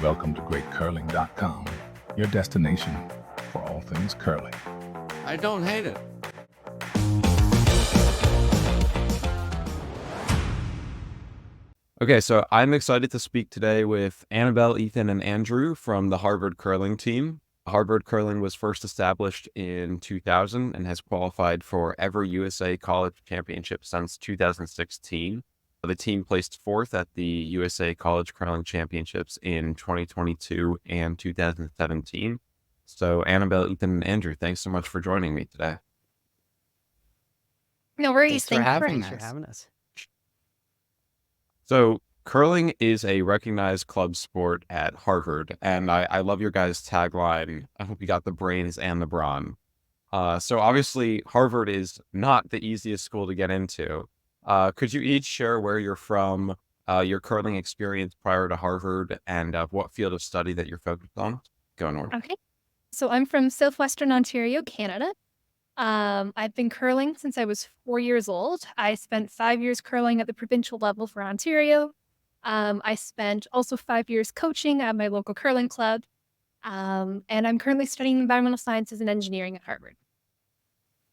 Welcome to greatcurling.com, your destination for all things curling. I don't hate it. Okay, so I'm excited to speak today with Annabelle, Ethan, and Andrew from the Harvard curling team. Harvard curling was first established in 2000 and has qualified for every USA College Championship since 2016. The team placed fourth at the USA College Curling Championships in 2022 and 2017. So Annabelle, Ethan, and Andrew, thanks so much for joining me today. No worries. Thanks for having us. So curling is a recognized club sport at Harvard, and I love your guys' tagline. I hope you got the brains and the brawn. So obviously Harvard is not the easiest school to get into. Could you each share where you're from, your curling experience prior to Harvard, and what field of study that you're focused on? Go on. Okay. So I'm from Southwestern Ontario, Canada. I've been curling since I was 4 years old. I spent 5 years curling at the provincial level for Ontario. I spent also 5 years coaching at my local curling club. And I'm currently studying environmental sciences and engineering at Harvard.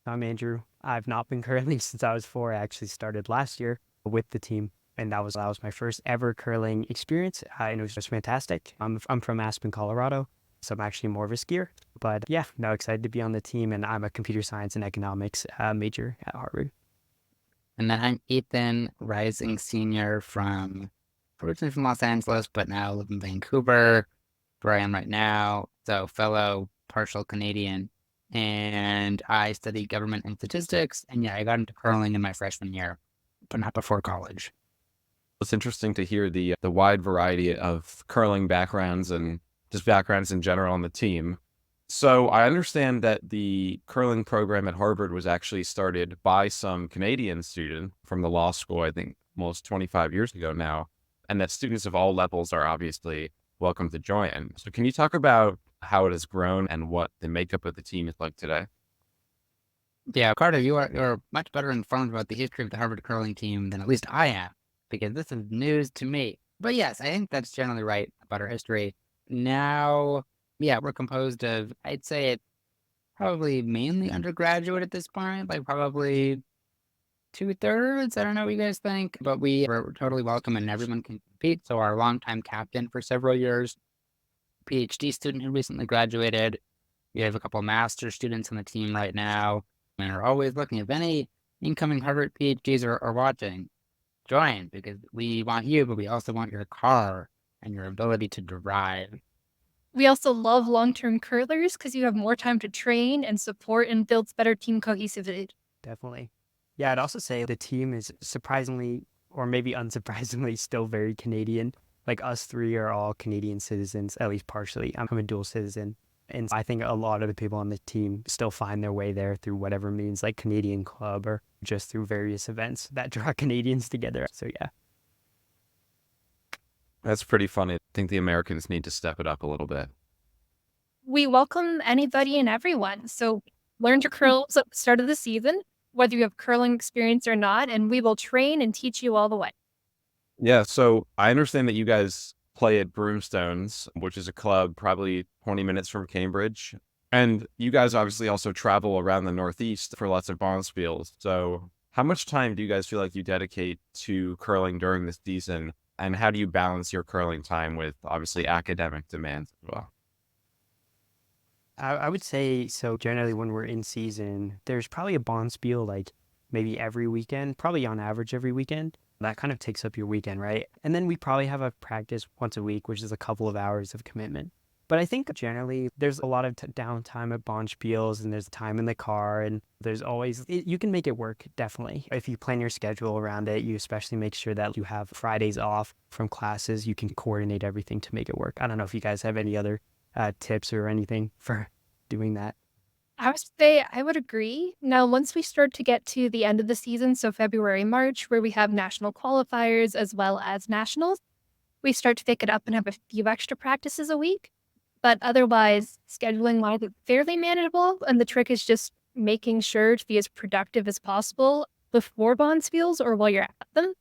I'm Andrew. I've not been curling since I was 4. I actually started last year with the team, and that was my first ever curling experience, and it was just fantastic. I'm from Aspen, Colorado, so I'm actually more of a skier. But yeah, now excited to be on the team, and I'm a computer science and economics major at Harvard. And then I'm Ethan, rising senior originally from Los Angeles, but now live in Vancouver, where I am right now. So fellow partial Canadian. And I studied government and statistics. And yeah, I got into curling in my freshman year, but not before college. It's interesting to hear the wide variety of curling backgrounds and just backgrounds in general on the team. So I understand that the curling program at Harvard was actually started by some Canadian student from the law school, I think almost 25 years ago now, and that students of all levels are obviously welcome to join. So can you talk about how it has grown and what the makeup of the team is like today? Yeah, Carter, you're much better informed about the history of the Harvard curling team than at least I am, because this is news to me. But yes, I think that's generally right about our history. Now, yeah, we're composed of, I'd say it's probably mainly undergraduate at this point, like probably 2/3. I don't know what you guys think, but we are totally welcome and everyone can compete. So our longtime captain for several years, PhD student who recently graduated. We have a couple of master's students on the team right now, and are always looking. If any incoming Harvard PhDs are watching, join, because we want you, but we also want your car and your ability to drive. We also love long-term curlers because you have more time to train and support and builds better team cohesivity. Definitely. Yeah, I'd also say the team is surprisingly, or maybe unsurprisingly, still very Canadian. Like us three are all Canadian citizens, at least partially. I'm a dual citizen. And I think a lot of the people on the team still find their way there through whatever means, like Canadian Club or just through various events that draw Canadians together. So yeah. That's pretty funny. I think the Americans need to step it up a little bit. We welcome anybody and everyone. So learn to curl at the start of the season, whether you have curling experience or not, and we will train and teach you all the way. Yeah, so I understand that you guys play at Broomstones, which is a club probably 20 minutes from Cambridge. And you guys obviously also travel around the Northeast for lots of bonspiels. So how much time do you guys feel like you dedicate to curling during the season? And how do you balance your curling time with obviously academic demands as well? I would say, so generally when we're in season, there's probably a bonspiel like maybe every weekend, probably on average every weekend. That kind of takes up your weekend, right? And then we probably have a practice once a week, which is a couple of hours of commitment. But I think generally there's a lot of downtime at bonspiels, and there's time in the car, and there's always, you can make it work, definitely. If you plan your schedule around it, you especially make sure that you have Fridays off from classes, you can coordinate everything to make it work. I don't know if you guys have any other tips or anything for doing that. I would say I would agree. Now, once we start to get to the end of the season, so February, March, where we have national qualifiers as well as nationals, we start to pick it up and have a few extra practices a week. But otherwise, scheduling-wise, it's fairly manageable. And the trick is just making sure to be as productive as possible before bonspiels or while you're at them.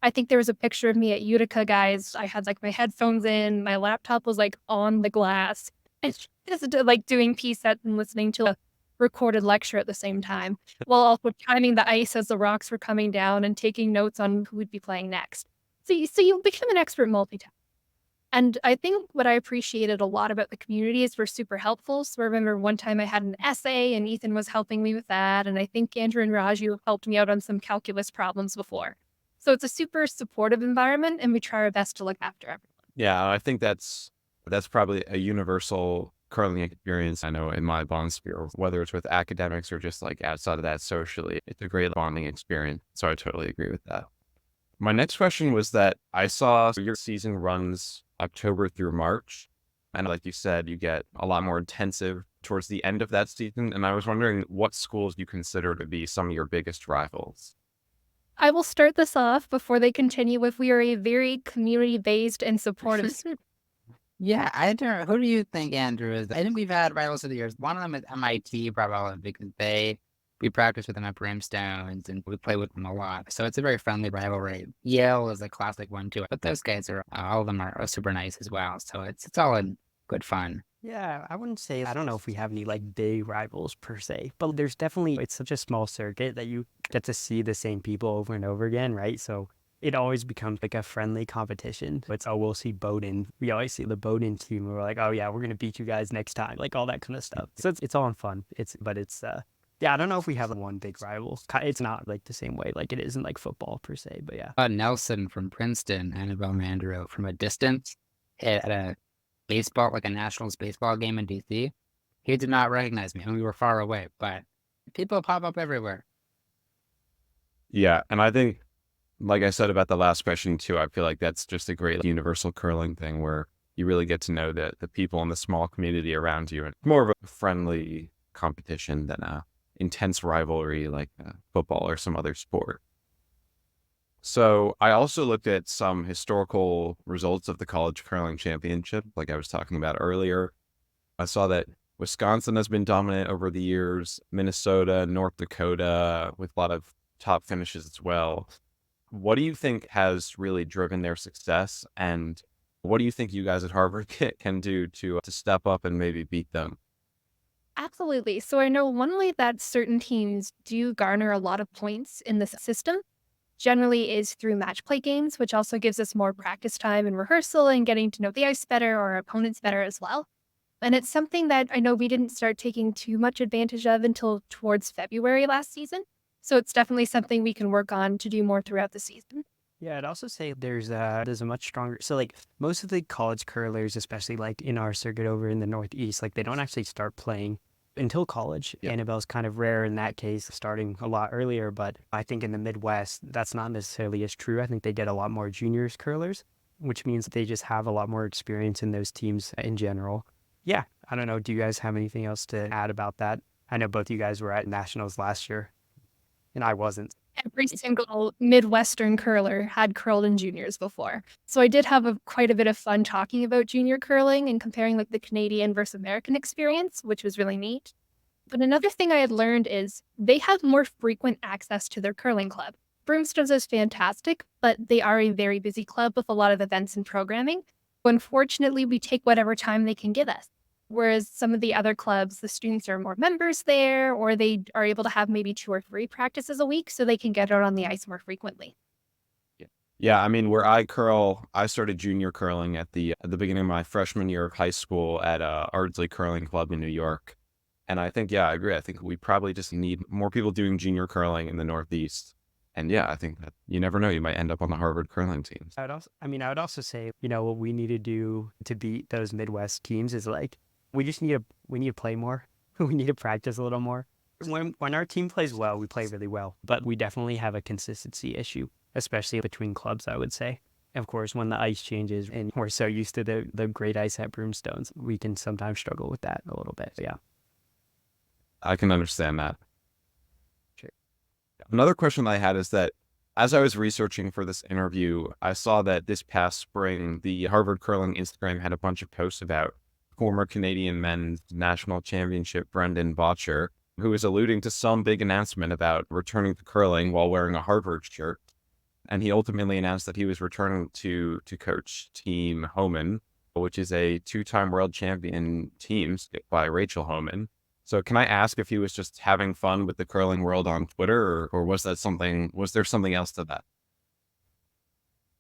I think there was a picture of me at Utica, guys. I had like my headphones in, my laptop was like on the glass, and just like doing PSET and listening to a recorded lecture at the same time, while also timing the ice as the rocks were coming down and taking notes on who would be playing next. So you become an expert multitasker. And I think what I appreciated a lot about the community is we're super helpful. So I remember one time I had an essay and Ethan was helping me with that. And I think Andrew and Raju helped me out on some calculus problems before. So it's a super supportive environment and we try our best to look after everyone. Yeah, I think that's probably a universal curling experience. I know in my bond sphere, whether it's with academics or just like outside of that socially, it's a great bonding experience. So I totally agree with that. My next question was that I saw your season runs October through March. And like you said, you get a lot more intensive towards the end of that season. And I was wondering what schools you consider to be some of your biggest rivals. I will start this off before they continue with we are a very community-based and supportive school. Yeah, I don't. Who do you think, Andrew? Is? I think we've had rivals of the years. One of them is MIT, probably because we practice with them at Brimstones and we play with them a lot. So it's a very friendly rivalry. Yale is a classic one too, but those guys are all of them are super nice as well. So it's all in good fun. Yeah, I wouldn't say, I don't know if we have any like big rivals per se, but there's definitely, it's such a small circuit that you get to see the same people over and over again, right? So it always becomes like a friendly competition. It's, oh, we'll see Bowdoin. We always see the Bowdoin team. And we're like, oh yeah, we're going to beat you guys next time. Like all that kind of stuff. So it's all in fun. Yeah, I don't know if we have one big rival. It's not like the same way like it is in like football per se, but yeah. Nelson from Princeton, Annabelle Mandrew from a distance at a baseball, like a Nationals baseball game in DC. He did not recognize me and we were far away, but people pop up everywhere. Yeah. And I think, like I said about the last question too, I feel like that's just a great universal curling thing where you really get to know the people in the small community around you. It's more of a friendly competition than a intense rivalry like football or some other sport. So I also looked at some historical results of the college curling championship, like I was talking about earlier. I saw that Wisconsin has been dominant over the years, Minnesota, North Dakota, with a lot of top finishes as well. What do you think has really driven their success? And what do you think you guys at Harvard can do to step up and maybe beat them? Absolutely. So I know one way that certain teams do garner a lot of points in the system generally is through match play games, which also gives us more practice time and rehearsal and getting to know the ice better or our opponents better as well. And it's something that I know we didn't start taking too much advantage of until towards February last season. So it's definitely something we can work on to do more throughout the season. Yeah, I'd also say there's a much stronger, so like most of the college curlers, especially like in our circuit over in the Northeast, like they don't actually start playing until college. Yep. Annabelle's kind of rare in that case, starting a lot earlier, but I think in the Midwest, that's not necessarily as true. I think they get a lot more juniors curlers, which means they just have a lot more experience in those teams in general. Yeah, I don't know. Do you guys have anything else to add about that? I know both you guys were at Nationals last year, and I wasn't. Every single Midwestern curler had curled in juniors before. So I did have quite a bit of fun talking about junior curling and comparing like the Canadian versus American experience, which was really neat. But another thing I had learned is they have more frequent access to their curling club. Brimstones is fantastic, but they are a very busy club with a lot of events and programming. Unfortunately, we take whatever time they can give us. Whereas some of the other clubs, the students are more members there, or they are able to have maybe 2 or 3 practices a week so they can get out on the ice more frequently. Yeah, I mean, where I curl, I started junior curling at the beginning of my freshman year of high school at Ardsley Curling Club in New York. And I think, yeah, I agree. I think we probably just need more people doing junior curling in the Northeast. And yeah, I think that you never know, you might end up on the Harvard curling teams. I would also say, what we need to do to beat those Midwest teams is like, we need to play more. We need to practice a little more. When our team plays well, we play really well, but we definitely have a consistency issue, especially between clubs, I would say. Of course, when the ice changes and we're so used to the great ice at Broomstones, we can sometimes struggle with that a little bit. Yeah. I can understand that. Another question I had is that as I was researching for this interview, I saw that this past spring, the Harvard Curling Instagram had a bunch of posts about former Canadian men's national championship Brendan Bottcher, who was alluding to some big announcement about returning to curling while wearing a Harvard shirt. And he ultimately announced that he was returning to coach Team Homan, which is a 2-time world champion team by Rachel Homan. So can I ask if he was just having fun with the curling world on Twitter, or was there something else to that?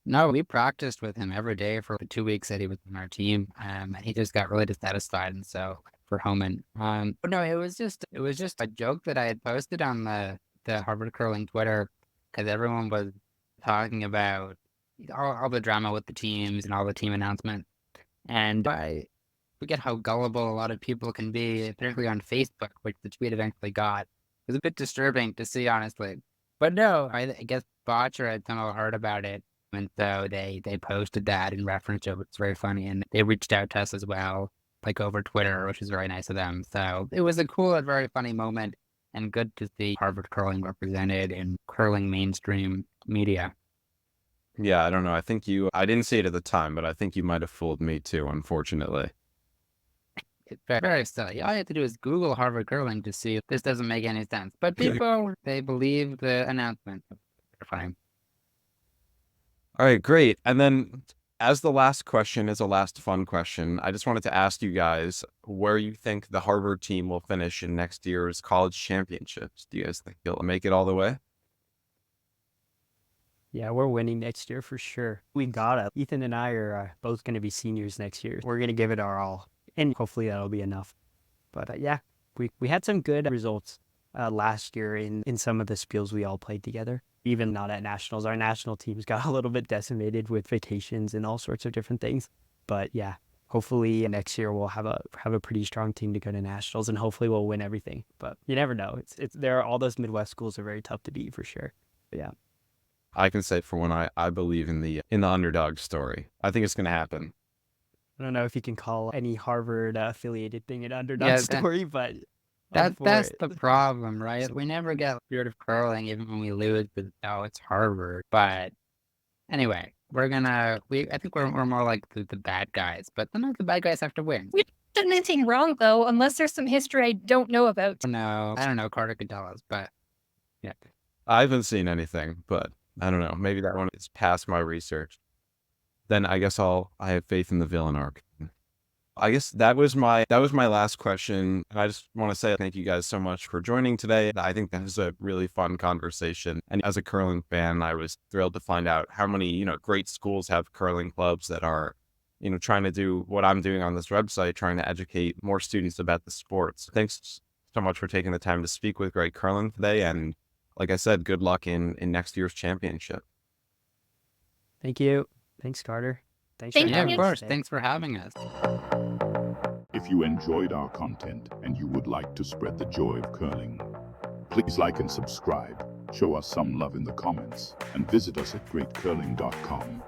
No, we practiced with him every day for the 2 weeks that he was on our team, and he just got really dissatisfied, and so for Homan. But no, it was just a joke that I had posted on the Harvard curling Twitter, because everyone was talking about all the drama with the teams and all the team announcements, and I forget how gullible a lot of people can be, particularly on Facebook, which the tweet eventually got. It was a bit disturbing to see, honestly. But no, I guess Bottcher had somehow heard about it. And so they posted that in reference to it. It's very funny. And they reached out to us as well, like over Twitter, which was very nice of them. So it was a cool and very funny moment, and good to see Harvard curling represented in curling mainstream media. Yeah, I don't know. I didn't see it at the time, but I think you might have fooled me too, unfortunately. It's very, very silly. All you have to do is Google Harvard curling to see if this doesn't make any sense. But people, they believe the announcement. They're fine. All right, great. And then as the last question is a last fun question, I just wanted to ask you guys where you think the Harvard team will finish in next year's college championships. Do you guys think they'll make it all the way? Yeah, we're winning next year for sure. We got it. Ethan and I are both going to be seniors next year. We're going to give it our all, and hopefully that'll be enough. But yeah, we had some good results last year in some of the spiels we all played together. Even not at nationals. Our national teams got a little bit decimated with vacations and all sorts of different things. But yeah, hopefully next year we'll have a pretty strong team to go to nationals, and hopefully we'll win everything. But you never know. All those Midwest schools are very tough to beat for sure. But yeah. I can say for one, I believe in the underdog story. I think it's going to happen. I don't know if you can call any Harvard affiliated thing an underdog story, but that's the problem, right? We never get spirit of curling even when we lose, but it's Harvard. But anyway, I think we're more like the bad guys, but sometimes the bad guys have to win. We done anything wrong though, unless there's some history I don't know about. No, I don't know. Carter could tell us, but yeah. I haven't seen anything, but I don't know. Maybe that one is past my research. Then I guess I have faith in the villain arc. I guess that was my last question. And I just want to say thank you guys so much for joining today. I think that was a really fun conversation. And as a curling fan, I was thrilled to find out how many, great schools have curling clubs that are, trying to do what I'm doing on this website, trying to educate more students about the sports. Thanks so much for taking the time to speak with Great Curling today. And like I said, good luck in next year's championship. Thank you. Thanks, Carter. Thanks Thank for you. having Yeah, of us course. today. Thanks for having us. If you enjoyed our content and you would like to spread the joy of curling, please like and subscribe, show us some love in the comments, and visit us at greatcurling.com.